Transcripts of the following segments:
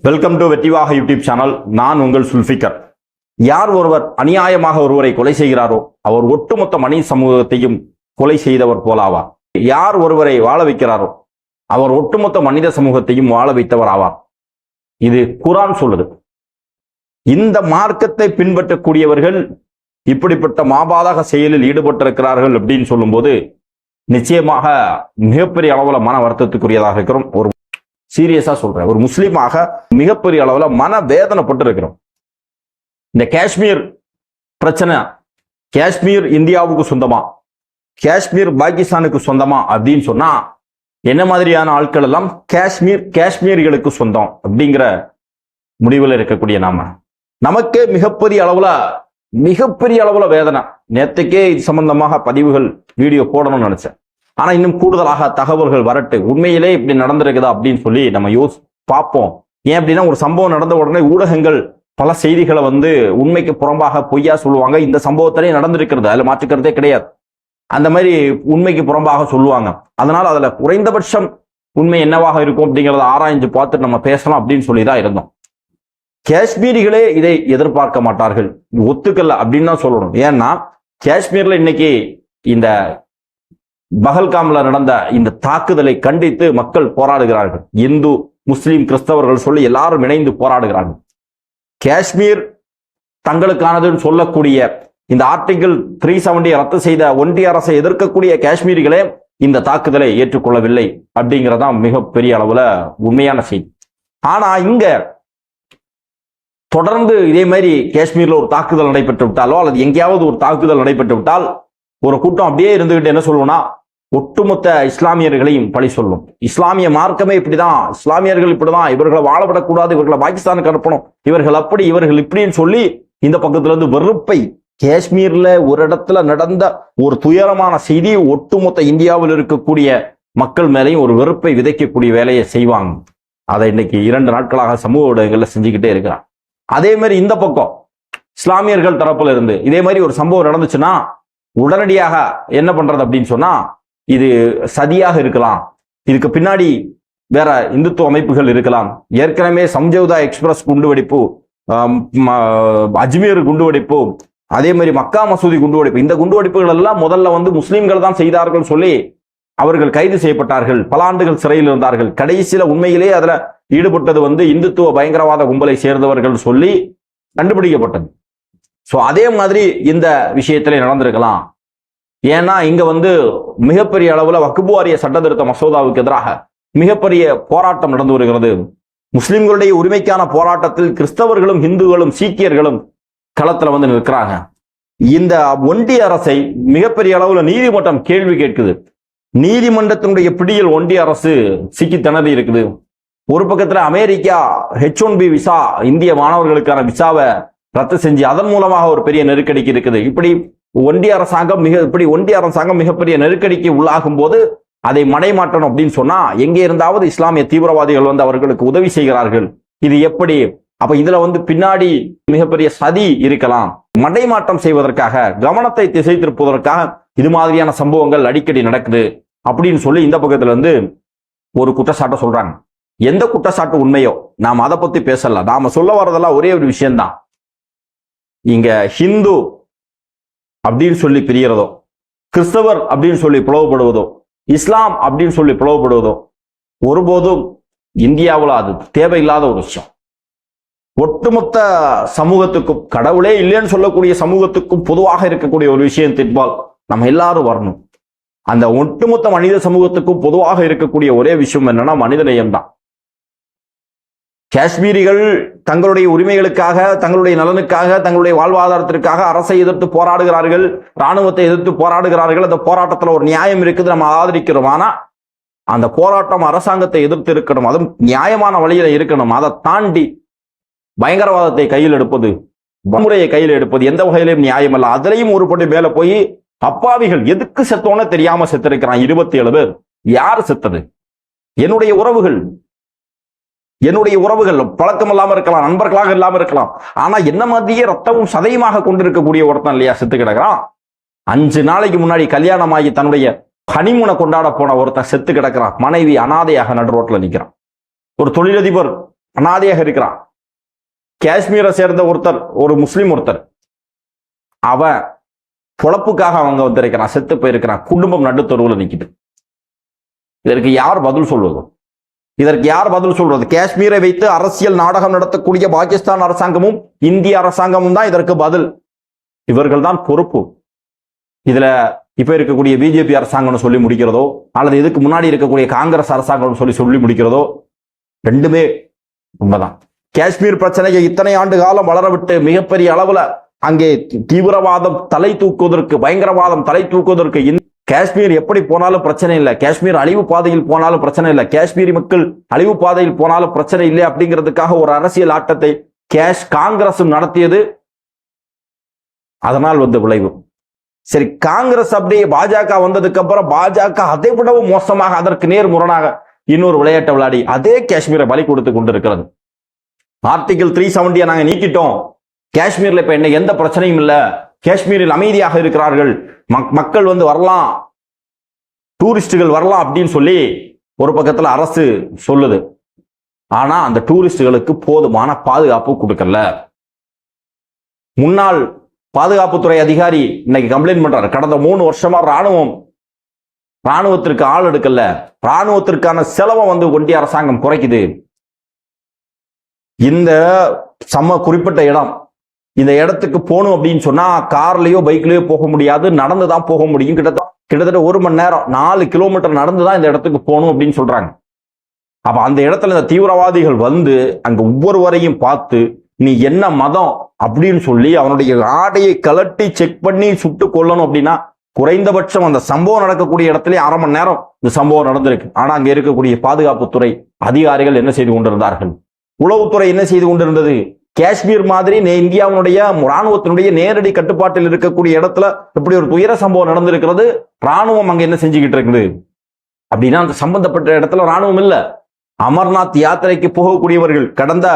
Welcome to வெற்றிவாக YouTube channel. நான் உங்கள் சுல்ஃபிகர். யார் ஒருவர் அநியாயமாக ஒருவரை கொலை செய்கிறாரோ அவர் ஒட்டுமொத்த மனித சமூகத்தையும் கொலை செய்தவர் போலாவார். யார் ஒருவரை வாழ வைக்கிறாரோ அவர் ஒட்டுமொத்த மனித சமூகத்தையும் வாழ வைத்தவர் ஆவார். இது குர்ஆன் சொல்லுது. இந்த மார்க்கத்தை பின்பற்றக்கூடியவர்கள் இப்படிப்பட்ட மாபாதக செயலில் ஈடுபட்டிருக்கிறார்கள் அப்படின்னு சொல்லும்போது நிச்சயமாக மிகப்பெரிய அளவில் மன வருத்தத்துக்குரியதாக இருக்கிறோம். ஒரு சீரியஸா சொல்றேன், ஒரு முஸ்லீமாக மிகப்பெரிய அளவில் மன வேதனைப்பட்டு இருக்கிறோம். இந்த காஷ்மீர் பிரச்சனை, காஷ்மீர் இந்தியாவுக்கு சொந்தமா, காஷ்மீர் பாகிஸ்தானுக்கு சொந்தமா அப்படின்னு சொன்னா என்ன மாதிரியான ஆட்கள் எல்லாம் காஷ்மீர்களுக்கு சொந்தம் அப்படிங்கிற முடிவில் இருக்கக்கூடிய நமக்கே மிகப்பெரிய அளவுல வேதனை. நேற்றுக்கே இது சம்பந்தமாக பதிவுகள் வீடியோ போடணும்னு நினைச்சேன். ஆனா இன்னும் கூடுதலாக தகவல்கள் வரட்டு, உண்மையிலே இப்படி நடந்திருக்குதா அப்படின்னு சொல்லி நம்ம பார்ப்போம். ஏன் அப்படின்னா ஒரு சம்பவம் நடந்த உடனே ஊடகங்கள் பல செய்திகளை உண்மைக்கு புறம்பாக பொய்யா சொல்லுவாங்க. இந்த சம்பவத்திலே நடந்திருக்கிறது, அதுல மாற்றுக்கிறதே கிடையாது. அந்த மாதிரி உண்மைக்கு புறம்பாக சொல்லுவாங்க. அதனால அதுல குறைந்தபட்சம் உண்மை என்னவாக இருக்கும் அப்படிங்கிறத ஆராய்ஞ்சு பார்த்துட்டு நம்ம பேசலாம் அப்படின்னு சொல்லிதான் இருந்தோம். காஷ்மீரிகளே இதை எதிர்பார்க்க மாட்டார்கள், ஒத்துக்கல அப்படின்னு தான் சொல்லணும். ஏன்னா காஷ்மீர்ல இன்னைக்கு இந்த பஹல்காம்ல நடந்த இந்த தாக்குதலை கண்டித்து மக்கள் போராடுகிறார்கள். இந்து, முஸ்லிம், கிறிஸ்தவர்கள் சொல்லி எல்லாரும் இணைந்து போராடுகிறார்கள். காஷ்மீர் தங்களுக்கானதுன்னு சொல்லக்கூடிய இந்த ஆர்டிகிள் 370 ரத்து செய்த ஒன்றிய அரசை எதிர்க்கக்கூடிய காஷ்மீரிகளே இந்த தாக்குதலை ஏற்றுக்கொள்ளவில்லை அப்படிங்கிறதான் மிகப்பெரிய அளவுல உண்மையான செய்தி. ஆனா இங்க தொடர்ந்து இதே மாதிரி காஷ்மீர்ல ஒரு தாக்குதல் நடைபெற்று விட்டாலோ அல்லது எங்கேயாவது ஒரு தாக்குதல் நடைபெற்று விட்டால் ஒரு கூட்டம் அப்படியே இருந்துகிட்டு என்ன சொல்லுவோம்னா ஒட்டுமொத்த இஸ்லாமியர்களையும் பழி சொல்லும். இஸ்லாமிய மார்க்கமே இப்படிதான், இஸ்லாமியர்கள் இப்படிதான், இவர்களை வாழப்படக்கூடாது, இவர்களை பாகிஸ்தானுக்கு அனுப்பணும், இவர்கள் அப்படி இவர்கள் இப்படின்னு சொல்லி இந்த பக்கத்துல இருந்து வெறுப்பை, காஷ்மீர்ல ஒரு இடத்துல நடந்த ஒரு துயரமான செய்தி ஒட்டுமொத்த இந்தியாவில் இருக்கக்கூடிய மக்கள் மேலேயும் ஒரு வெறுப்பை விதைக்கக்கூடிய வேலையை செய்வாங்க. அதை இன்னைக்கு 2 நாட்களாக சமூக ஊடகங்கள்ல செஞ்சுக்கிட்டே இருக்கிறான். அதே மாதிரி இந்த பக்கம் இஸ்லாமியர்கள் தரப்புல இருந்து இதே மாதிரி ஒரு சம்பவம் நடந்துச்சுன்னா உடனடியாக என்ன பண்றது அப்படின்னு சொன்னா இது சதியாக இருக்கலாம், இதுக்கு பின்னாடி வேற இந்துத்துவ அமைப்புகள் இருக்கலாம். ஏற்கனவே சம்ஜவுதா எக்ஸ்பிரஸ் குண்டுவெடிப்பு, அஜ்மீர் குண்டுவெடிப்பு, அதே மாதிரி மக்கா மசூதி குண்டுவெடிப்பு, இந்த குண்டுவெடிப்புகள் எல்லாம் முதல்ல முஸ்லிம்கள் தான் செய்தார்கள் சொல்லி அவர்கள் கைது செய்யப்பட்டார்கள், பல ஆண்டுகள் சிறையில் இருந்தார்கள். கடைசியில உண்மையிலே அதுல ஈடுபட்டது இந்துத்துவ பயங்கரவாத கும்பலை சேர்ந்தவர்கள் சொல்லி கண்டுபிடிக்கப்பட்டது. சோ அதே மாதிரி இந்த விஷயத்திலே நடந்திருக்கலாம். ஏன்னா இங்க மிகப்பெரிய அளவுல வக்ஃப் வாரிய சட்ட திருத்த மசோதாவுக்கு எதிராக மிகப்பெரிய போராட்டம் நடந்து வருகிறது. முஸ்லிம்களுடைய உரிமைக்கான போராட்டத்தில் கிறிஸ்தவர்களும், இந்துக்களும், சீக்கியர்களும் களத்துல நிற்கிறாங்க. இந்த ஒன்றிய அரசை மிகப்பெரிய அளவுல நீதிமன்றம் கேள்வி கேட்குது. நீதிமன்றத்தினுடைய பிடியில் ஒன்றிய அரசு சிக்கி திணறி இருக்குது. ஒரு பக்கத்துல அமெரிக்கா H1B விசா, இந்திய மாணவர்களுக்கான விசாவை ரத்து செஞ்சு அதன் மூலமாக ஒரு பெரிய நெருக்கடிக்கு இருக்குது. இப்படி ஒன்றிய அரசாங்கம் மிகப்பெரிய நெருக்கடிக்கு உள்ளாகும் போது அதை மடைமாற்றணும் அப்படின்னு சொன்னா எங்கே இருந்தாவது இஸ்லாமிய தீவிரவாதிகள் அவர்களுக்கு உதவி செய்கிறார்கள். இது எப்படி? அப்ப இதுல பின்னாடி மிகப்பெரிய சதி இருக்கலாம். மடைமாற்றம் செய்வதற்காக, கவனத்தை திசை திருப்புவதற்காக இது மாதிரியான சம்பவங்கள் அடிக்கடி நடக்குது அப்படின்னு சொல்லி இந்த பக்கத்துல ஒரு குற்றச்சாட்டை சொல்றாங்க. எந்த குற்றச்சாட்டு உண்மையோ நாம் அதை பத்தி பேசல. நாம சொல்ல வர்றதெல்லாம் ஒரே ஒரு விஷயம்தான். இங்க ஹிந்து அப்படின்னு சொல்லி பிரியறதோ, கிறிஸ்தவர் அப்படின்னு சொல்லி பிளவுபடுவதோ, இஸ்லாம் அப்படின்னு சொல்லி பிளவுபடுவதோ ஒருபோதும் இந்தியாவில் அது தேவையில்லாத ஒரு விஷயம். ஒட்டுமொத்த சமூகத்துக்கும், கடவுளே இல்லைன்னு சொல்லக்கூடிய சமூகத்துக்கும் பொதுவாக இருக்கக்கூடிய ஒரு விஷயத்தின்பால் நம்ம எல்லாரும் வரணும். அந்த ஒட்டுமொத்த மனித சமூகத்துக்கும் பொதுவாக இருக்கக்கூடிய ஒரே விஷயம் என்னன்னா மனிதநேயம் தான். காஷ்மீரிகள் தங்களுடைய உரிமைகளுக்காக, தங்களுடைய நலனுக்காக, தங்களுடைய வாழ்வாதாரத்திற்காக அரசை எதிர்த்து போராடுகிறார்கள், இராணுவத்தை எதிர்த்து போராடுகிறார்கள். அந்த போராட்டத்தில் ஒரு நியாயம் இருக்குது, நம்ம ஆதரிக்கிறோம். ஆனா அந்த போராட்டம் அரசாங்கத்தை எதிர்த்து இருக்கணும், அதுவும் நியாயமான வழியில இருக்கணும். அதை தாண்டி பயங்கரவாதத்தை கையில் எடுப்பது, வன்முறையை கையில் எடுப்பது எந்த வகையிலும் நியாயம் அல்ல. அதுலயும் ஒரு படி மேல போய் அப்பாவிகள் எதுக்கு செத்தோன்னு தெரியாம செத்திருக்கிறான் 27 பேர். யார் செத்தது? என்னுடைய உறவுகள் பழக்கம் இல்லாம இருக்கலாம், நண்பர்களாக இல்லாம இருக்கலாம். ஆனா என்ன மாதிரியே ரத்தமும் சதையுமாக கொண்டிருக்கக்கூடிய ஒருத்தன் இல்லையா செத்து கிடக்கிறான். 5 நாளைக்கு முன்னாடி கல்யாணமாகி தன்னுடைய ஹனிமூனை கொண்டாட போன ஒருத்தன் செத்து கிடக்கிறான். மனைவி அனாதையாக நடு ரோட்ல நிற்கிறான். ஒரு தொழிலதிபர் அனாதையாக இருக்கிறான். காஷ்மீரை சேர்ந்த ஒருத்தர், ஒரு முஸ்லீம் ஒருத்தர், அவன் பொழப்புக்காக அவங்க வந்திருக்கிறான், செத்து போயிருக்கிறான், குடும்பம் நடுத்தருவில் நிற்குது. இதற்கு யார் பதில் சொல்வது? இதற்கு யார் பதில் சொல்றது? காஷ்மீரை வைத்து அரசியல் நாடகம் நடத்தக்கூடிய பாகிஸ்தான் அரசாங்கமும் இந்திய அரசாங்கமும் தான் இதற்கு பதில். இவர்கள் தான் பொறுப்பு. இதுல இப்ப இருக்கக்கூடிய பிஜேபி அரசாங்கம்னு சொல்லி முடிக்கிறதோ அல்லது இதுக்கு முன்னாடி இருக்கக்கூடிய காங்கிரஸ் அரசாங்கம் சொல்லி முடிக்கிறதோ ரெண்டுமே உண்மைதான். காஷ்மீர் பிரச்சனையை இத்தனை ஆண்டு காலம் வளரவிட்டு மிகப்பெரிய அளவுல அங்கே தீவிரவாதம் தலை தூக்குவதற்கு, பயங்கரவாதம் தலை தூக்குவதற்கு காஷ்மீர் எப்படி போனாலும் பிரச்சனை இல்லை, காஷ்மீர் அழிவு பாதையில் போனாலும் பிரச்சனை இல்லை, காஷ்மீரி மக்கள் அழிவு பாதையில் போனாலும் பிரச்சனை இல்லை அப்படிங்கிறதுக்காக ஒரு அரசியல் ஆட்டத்தை காங்கிரஸ் நடத்தியது. அதனால் வந்த விளைவு. சரி, காங்கிரஸ் அப்படியே பாஜக வந்ததுக்கு அப்புறம் பாஜக அதை விடவும் மோசமாக அதற்கு நேர் முரணாக இன்னொரு விளையாட்டை விளையாடி அதே காஷ்மீரை பலி கொடுத்து கொண்டிருக்கிறது. ஆர்டிகிள் 370 நாங்க நீக்கிட்டோம், காஷ்மீர்ல இப்ப என்ன எந்த பிரச்சனையும் இல்ல, காஷ்மீரில் அமைதியாக இருக்கிறார்கள், மக்கள் வந்து வரலாம், டூரிஸ்டுகள் வரலாம் அப்படின்னு சொல்லி ஒரு பக்கத்துல அரசு சொல்லுது. ஆனா அந்த டூரிஸ்டுகளுக்கு போதுமான பாதுகாப்பு கொடுக்கல. முன்னாள் பாதுகாப்புத்துறை அதிகாரி இன்னைக்கு கம்ப்ளைண்ட் பண்றாரு, கடந்த 3 வருஷமா ராணுவத்திற்கு ஆள் எடுக்கல, ராணுவத்திற்கான செலவை வந்து ஒன்றிய அரசாங்கம் குறைக்குது. இந்த குறிப்பிட்ட இடம், இந்த இடத்துக்கு போகணும் அப்படின்னு சொன்னா கார்லயோ பைக்லயோ போக முடியாது, நடந்துதான் போக முடியும். கிட்டத்தட்ட 1 மணி நேரம், 4 கிலோமீட்டர் நடந்துதான் இந்த இடத்துக்கு போகணும் அப்படின்னு சொல்றாங்க. அப்ப அந்த இடத்துல இந்த தீவிரவாதிகள் வந்து அங்க ஒவ்வொருவரையும் பார்த்து நீ என்ன மதம் அப்படின்னு சொல்லி அவனுடைய ஆடையை கலட்டி செக் பண்ணி சுட்டு கொல்லணும் அப்படின்னா குறைந்தபட்சம் அந்த சம்பவம் நடக்கக்கூடிய இடத்துல 1/2 மணி நேரம் இந்த சம்பவம் நடந்திருக்கு. ஆனா அங்க இருக்கக்கூடிய பாதுகாப்புத்துறை அதிகாரிகள் என்ன செய்து கொண்டிருந்தார்கள்? உளவுத்துறை என்ன செய்து கொண்டிருந்தது? காஷ்மீர் மாதிரி இந்தியாவுடைய ராணுவத்தினுடைய நேரடி கட்டுப்பாட்டில் இருக்கக்கூடிய இடத்துல இப்படி ஒரு துயர சம்பவம் நடந்திருக்கிறது. ராணுவம் அங்க என்ன செஞ்சுக்கிட்டு இருக்குது அப்படின்னா அந்த சம்பந்தப்பட்ட இடத்துல ராணுவம் இல்ல. அமர்நாத் யாத்திரைக்கு போகக்கூடியவர்கள் கடந்த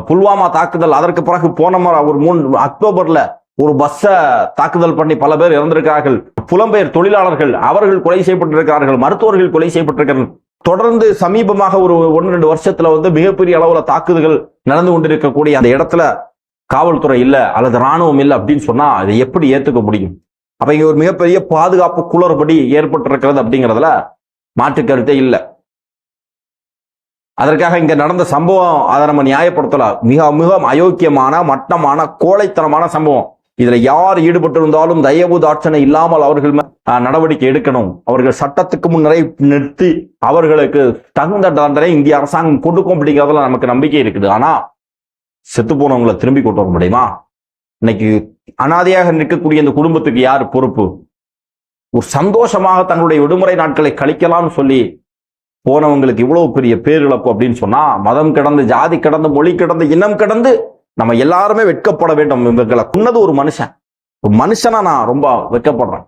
புல்வாமா தாக்குதல், அதற்கு பிறகு போன ஒரு 3 அக்டோபர்ல ஒரு பஸ்ஸ தாக்குதல் பண்ணி பல பேர் இறந்திருக்கிறார்கள். புலம்பெயர் தொழிலாளர்கள் அவர்கள் கொலை செய்யப்பட்டிருக்கிறார்கள், மருத்துவர்கள் கொலை செய்யப்பட்டிருக்கிறார்கள். தொடர்ந்து சமீபமாக ஒரு 1-2 வருஷத்துல வந்து மிகப்பெரிய அளவுல தாக்குதல்கள் நடந்து கொண்டிருக்கக்கூடிய அந்த இடத்துல காவல்துறை இல்ல அல்லது ராணுவம் இல்லை அப்படின்னு சொன்னா அதை எப்படி ஏத்துக்க முடியும்? அப்ப இங்க ஒரு மிகப்பெரிய பாதுகாப்பு குளறுபடி ஏற்பட்டிருக்கிறது அப்படிங்கிறதுல மாற்று கருத்தே இல்லை. அதற்காக இங்க நடந்த சம்பவம் அதை நம்ம நியாயப்படுத்தல. மிக மிக அயோக்கியமான, மட்டமான, கோழைத்தனமான சம்பவம். இதுல யார் ஈடுபட்டிருந்தாலும் தயவு தாட்சணை இல்லாமல் அவர்கள் நடவடிக்கை எடுக்கணும். அவர்கள் சட்டத்துக்கு முன்னரே நிறுத்தி அவர்களுக்கு தகுந்த தண்டனை இந்திய அரசாங்கம் கொடுக்கும் அப்படிங்கிறதுல நமக்கு நம்பிக்கை இருக்குது. ஆனா செத்து போனவங்களை திரும்பி கொண்டு வர முடியுமா? இன்னைக்கு அனாதையாக நிற்கக்கூடிய இந்த குடும்பத்துக்கு யார் பொறுப்பு? ஒரு சந்தோஷமாக தங்களுடைய விடுமுறை நாட்களை கழிக்கலாம்னு சொல்லி போனவங்களுக்கு இவ்வளவு பெரிய பேரிழப்பு அப்படின்னு சொன்னா மதம் கடந்து, ஜாதி கடந்து, மொழி கடந்து, இனம் கடந்து நம்ம எல்லாருமே வெட்கப்பட வேண்டும். இவர்களை கொன்னது ஒரு மனுஷனா நான் ரொம்ப வெட்கப்படுறேன்.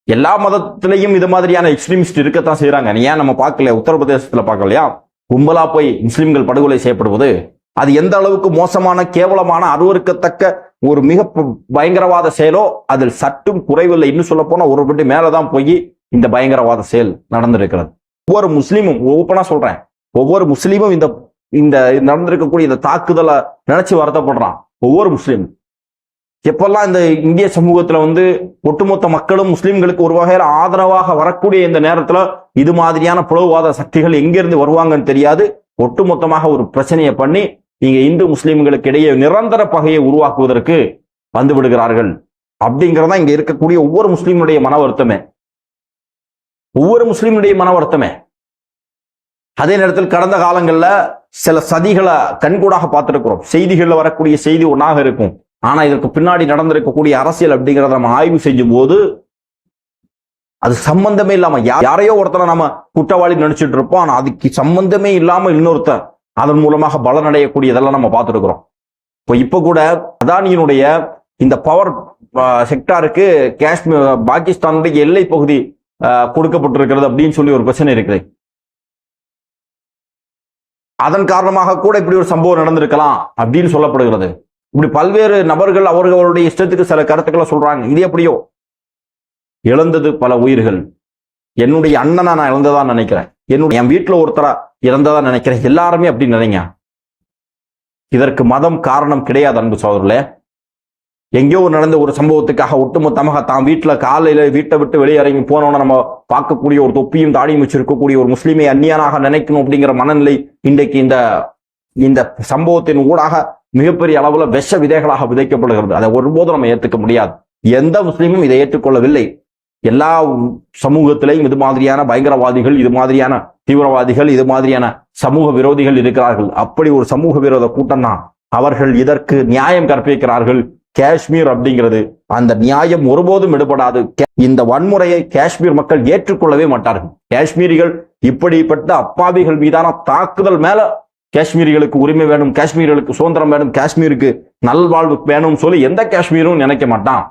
எல்லா மதத்திலையும் இது மாதிரியான எக்ஸ்ட்ரீமிஸ்ட் இருக்கத்தான் செய்யறாங்க. ஏன் நம்ம பார்க்கல? உத்தரப்பிரதேசத்துல பார்க்கலையா கும்பலா போய் முஸ்லிம்கள் படுகொலை செய்யப்படுவது? அது எந்த அளவுக்கு மோசமான, கேவலமான, அருவருக்கத்தக்க ஒரு மிக பயங்கரவாத செயலோ அதில் சற்றும் குறைவில்லை. இன்னும் சொல்ல போனா ஒரு பட்டி மேலதான் போய் இந்த பயங்கரவாத செயல் நடந்திருக்கிறது. ஒவ்வொரு முஸ்லீமும், ஓப்பனா சொல்றேன், ஒவ்வொரு முஸ்லீமும் இந்த நடந்திருக்கக்கூடிய இந்த தாக்குதலை நினைச்சு வருத்தப்படுறான். ஒவ்வொரு முஸ்லீமும் எப்பெல்லாம் இந்த இந்திய சமூகத்துல வந்து ஒட்டுமொத்த மக்களும் முஸ்லீம்களுக்கு ஒரு வகையில ஆதரவாக வரக்கூடிய இந்த நேரத்துல இது மாதிரியான பிளவுவாத சக்திகள் எங்கிருந்து வருவாங்கன்னு தெரியாது. ஒட்டுமொத்தமாக ஒரு பிரச்சனையை பண்ணி இங்க இந்து முஸ்லீம்களுக்கு இடையே நிரந்தர பகையை உருவாக்குவதற்கு வந்து விடுகிறார்கள். அப்படிங்கிறதா இங்க இருக்கக்கூடிய ஒவ்வொரு முஸ்லீமுடைய மன வருத்தமே. அதே நேரத்தில் கடந்த காலங்கள்ல சில சதிகளை கண்கூடாக பார்த்திருக்கிறோம். செய்திகள்ல வரக்கூடிய செய்தி ஒன்றாக இருக்கும், ஆனா இதற்கு பின்னாடி நடந்திருக்கக்கூடிய அரசியல் அப்படிங்கிறத நம்ம ஆய்வு செய்யும் போது அது சம்பந்தமே இல்லாம யாரையோ ஒருத்தரை நம்ம குற்றவாளி நினைச்சிட்டு இருப்போம். ஆனா அதுக்கு சம்பந்தமே இல்லாம இன்னொருத்தர் அதன் மூலமாக பலனடையக்கூடியதெல்லாம் நம்ம பார்த்துருக்கிறோம். இப்ப கூட அதானியினுடைய இந்த பவர் செக்டாருக்கு காஷ்மீர் பாகிஸ்தானுடைய எல்லை பகுதி கொடுக்கப்பட்டிருக்கிறது அப்படின்னு சொல்லி ஒரு பிரச்சனை இருக்குது. அதன் காரணமாக கூட இப்படி ஒரு சம்பவம் நடந்திருக்கலாம் அப்படின்னு சொல்லப்படுகிறது. இப்படி பல்வேறு நபர்கள் அவர்களுடைய இஷ்டத்துக்கு சில கருத்துக்களை சொல்றாங்க. இது எப்படியோ இழந்தது பல உயிர்கள். என்னுடைய அண்ணனை நான் இழந்ததான் நினைக்கிறேன். என் வீட்டுல ஒருத்தரா இறந்ததா நினைக்கிறேன், எல்லாருமே அப்படி நினைங்க. இதற்கு மதம் காரணம் கிடையாது அன்பு சகோதரர்களே. எங்கேயோ நடந்த ஒரு சம்பவத்துக்காக ஒட்டுமொத்தமாக தான் வீட்டுல காலையில வீட்டை விட்டு வெளியிறங்கி போனோம்னா நம்ம பார்க்கக்கூடிய ஒரு தொப்பியும் தாடியும் வச்சிருக்கக்கூடிய ஒரு முஸ்லீமை அந்நியனாக நினைக்கணும் அப்படிங்கிற மனநிலை இன்றைக்கு இந்த சம்பவத்தின் ஊடாக மிகப்பெரிய அளவுல விஷ விதைகளாக விதைக்கப்படுகிறது. அதை ஒருபோதும் நம்ம ஏற்றுக்க முடியாது. எந்த முஸ்லீமும் இதை ஏற்றுக்கொள்ளவில்லை. எல்லா சமூகத்திலையும் இது மாதிரியான பயங்கரவாதிகள், இது மாதிரியான தீவிரவாதிகள், இது மாதிரியான சமூக விரோதிகள் இருக்கிறார்கள். அப்படி ஒரு சமூக விரோத கூட்டம் தான். அவர்கள் இதற்கு நியாயம் கற்பிக்கிறார்கள். காஷ்மீர் அப்படிங்கிறது அந்த நியாயம் ஒருபோதும் எடுபடாது. இந்த வன்முறையை காஷ்மீர் மக்கள் ஏற்றுக்கொள்ளவே மாட்டார்கள். காஷ்மீரிகள் இப்படிப்பட்ட அப்பாவிகள் மீதான தாக்குதல் மேல காஷ்மீரிகளுக்கு உரிமை வேணும், காஷ்மீர்களுக்கு சுதந்திரம் வேணும், காஷ்மீருக்கு நல்வாழ்வு வேணும் சொல்லி எந்த காஷ்மீரும் நினைக்க மாட்டான்.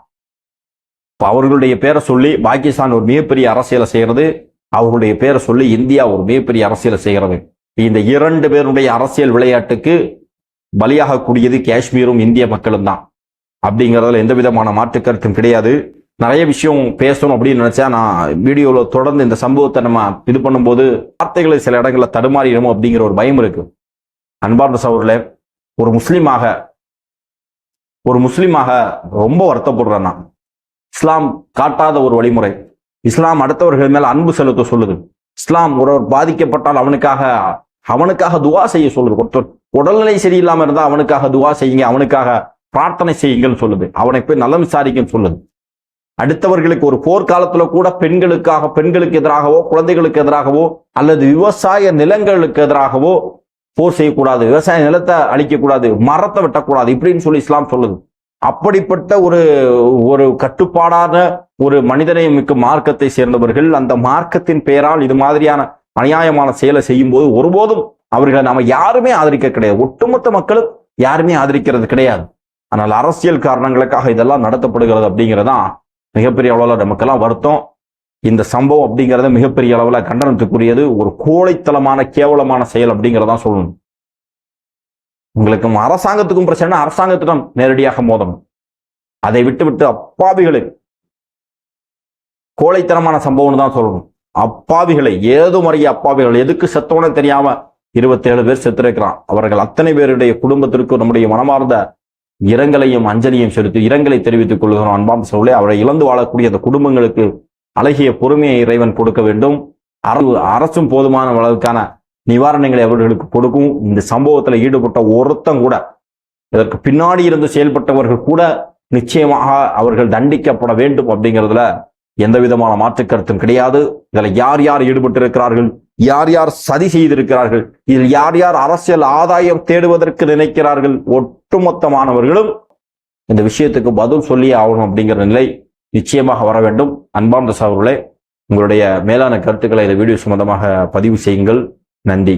அவர்களுடைய பேரை சொல்லி பாகிஸ்தான் ஒரு மிகப்பெரிய அரசியலை செய்கிறது, அவர்களுடைய பேரை சொல்லி இந்தியா ஒரு மிகப்பெரிய அரசியலை செய்கிறது. இந்த இரண்டு பேருடைய அரசியல் விளையாட்டுக்கு பலியாகக்கூடியது காஷ்மீரும் இந்திய மக்களும் தான். அப்படிங்கிறதுல எந்த விதமான மாற்று கருத்தும் கிடையாது. நிறைய விஷயம் பேசணும் அப்படின்னு நினைச்சா நான் வீடியோல தொடர்ந்து இந்த சம்பவத்தை நம்ம இது பண்ணும்போது வார்த்தைகளை சில இடங்களில் தடுமாறிடுமோ அப்படிங்கிற ஒரு பயம் இருக்கு. அன்பார்ந்த சகோதரர்களே, ஒரு முஸ்லீமாக ரொம்ப வருத்தப்படுறேன் நான். இஸ்லாம் காட்டாத ஒரு வழிமுறை. இஸ்லாம் அடுத்தவர்கள் மேல அன்பு செலுத்த சொல்லுது. இஸ்லாம் ஒருவர் பாதிக்கப்பட்டால் அவனுக்காக துவா செய்ய சொல்லுது. ஒருத்தர் உடல்நிலை சரியில்லாம இருந்தா அவனுக்காக துவா செய்யுங்க, அவனுக்காக பிரார்த்தனை செய்யுங்கன்னு சொல்லுது. அவனை போய் நலம் விசாரிக்கன்னு சொல்லுது. அடுத்தவர்களுக்கு ஒரு போர்க்காலத்துல கூட பெண்களுக்கு எதிராகவோ, குழந்தைகளுக்கு எதிராகவோ, அல்லது விவசாய நிலங்களுக்கு எதிராகவோ போர் செய்யக்கூடாது, விவசாய நிலத்தை அழிக்கக்கூடாது, மரத்தை வெட்டக்கூடாது இப்படின்னு சொல்லி இஸ்லாம் சொல்லுது. அப்படிப்பட்ட ஒரு கட்டுப்பாடான ஒரு மனிதநேயம் மிக்க மார்க்கத்தை சேர்ந்தவர்கள் அந்த மார்க்கத்தின் பெயரால் இது மாதிரியான அநியாயமான செயலை செய்யும் போது ஒருபோதும் அவர்களை நாம யாருமே ஆதரிக்க கிடையாது. ஒட்டுமொத்த மக்களும் யாருமே ஆதரிக்கிறது கிடையாது. ஆனால் அரசியல் காரணங்களுக்காக இதெல்லாம் நடத்தப்படுகிறது அப்படிங்கிறதான் மிகப்பெரிய அளவில் நமக்கெல்லாம் வருத்தம். இந்த சம்பவம் அப்படிங்கிறத மிகப்பெரிய அளவில் கண்டனத்துக்குரியது. ஒரு கோழைத்தனமான கேவலமான செயல் அப்படிங்கிறதான் சொல்லணும். உங்களுக்கும் அரசாங்கத்துக்கும் பிரச்சனை, அரசாங்கத்திடம் நேரடியாக மோதணும். அதை விட்டு அப்பாவிகளை கோழைத்தனமான சம்பவம்னு தான் சொல்லணும். அப்பாவிகளை, ஏதோ மறிய அப்பாவிகள், எதுக்கு செத்தோன்னு தெரியாம 27 பேர் செத்திருக்கிறான். அவர்கள் அத்தனை பேருடைய குடும்பத்திற்கு நம்முடைய மனமார்ந்த இரங்கலையும் அஞ்சலியும் செலுத்தி இரங்கலை தெரிவித்துக் கொள்கிறோம். அன்பாம் சோழே, அவரை இழந்து வாழக்கூடிய அந்த குடும்பங்களுக்கு அழகிய பொறுமையை இறைவன் கொடுக்க வேண்டும். அரசும் போதுமான அளவுக்கான நிவாரணங்களை அவர்களுக்கு கொடுக்கும். இந்த சம்பவத்தில் ஈடுபட்ட ஒருத்தம் கூட, இதற்கு பின்னாடி இருந்து செயல்பட்டவர்கள் கூட நிச்சயமாக அவர்கள் தண்டிக்கப்பட வேண்டும் அப்படிங்கிறதுல எந்த விதமான மாற்று கருத்தும் கிடையாது. இதுல யார் யார் ஈடுபட்டு இருக்கிறார்கள், யார் யார் சதி செய்திருக்கிறார்கள், இதில் யார் யார் அரசியல் ஆதாயம் தேடுவதற்கு நினைக்கிறார்கள், ஒட்டுமொத்தமானவர்களும் இந்த விஷயத்துக்கு பதில் சொல்லி ஆகணும் அப்படிங்கிற நிலை நிச்சயமாக வர வேண்டும். அன்பார்ந்த சகோதரர்களே, உங்களுடைய மேலான கருத்துக்களை இந்த வீடியோ சம்பந்தமாக பதிவு செய்யுங்கள். நன்றி.